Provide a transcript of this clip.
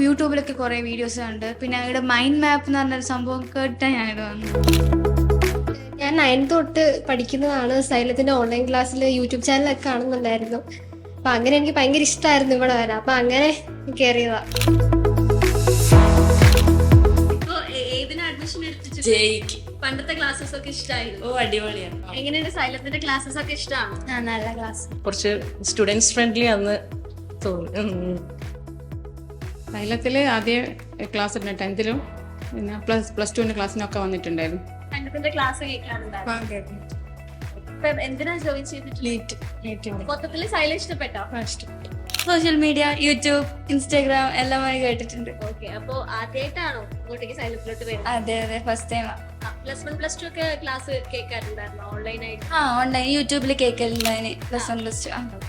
യൂട്യൂബിലൊക്കെ കുറേ വീഡിയോസ് ഉണ്ട്. പിന്നെ ഇവിടെ മൈൻഡ് മാപ്പ് എന്ന് പറഞ്ഞൊരു സംഭവം കേട്ടാൽ ഞാനിത് വന്നു. ഞാൻ 9th തൊട്ട് പഠിക്കുന്നതാണ്. സൈലത്തിന്റെ ഓൺലൈൻ ക്ലാസ്സിൽ യൂട്യൂബ് ചാനലൊക്കെ കാണുന്നുണ്ടായിരുന്നു. അപ്പൊ അങ്ങനെ എനിക്ക് ഭയങ്കര ഇഷ്ടമായിരുന്നു ഇവിടെ വരാൻ. അപ്പൊ അങ്ങനെ കയറിയതാ. പണ്ടത്തെ ക്ലാസ്സസ് ഒക്കെ ഇഷ്ടമായിരുന്നു. അടിപൊളിയാണ്. എങ്ങനെയാണ് സൈലത്തിന്റെ ക്ലാസ്സസ് ഒക്കെ ഇഷ്ടമാണ്? നല്ല ക്ലാസ്. കുറച്ച് സ്റ്റുഡൻസ് ഫ്രണ്ട്ലി ആണെന്ന് തോന്നുന്നു. സൈലത്തിൽ ആദ്യം ക്ലാസ് ഉണ്ട് 10th പിന്നെ പ്ലസ് 2 ക്ലാസ്സിനൊക്കെ വന്നിട്ടുണ്ടായിരുന്നു. പണ്ടത്തിന്റെ ക്ലാസ് കേൾക്കാറുണ്ടായിരുന്നു. ഇപ്പൊ എന്തിനാ ജോയിൻ ചെയ്തിട്ടുള്ളത്? മൊത്തത്തില് സൈലം ഇഷ്ടപ്പെട്ടോ? സോഷ്യൽ മീഡിയ, യൂട്യൂബ്, ഇൻസ്റ്റാഗ്രാം എല്ലാമായി കേട്ടിട്ടുണ്ട്. ഓക്കെ, അപ്പൊ ആദ്യമായിട്ടാണോ ഇങ്ങോട്ടേക്ക് സൈലത്തിലോട്ട് വരുന്നത്? അതെ ഫസ്റ്റ് ടൈം. +1 +2 ഒക്കെ ക്ലാസ് കേൾക്കാറുണ്ടായിരുന്നു ഓൺലൈൻ ആയിട്ട്? ഓൺലൈൻ യൂട്യൂബിൽ കേൾക്കലുണ്ടായിന് +1 +2.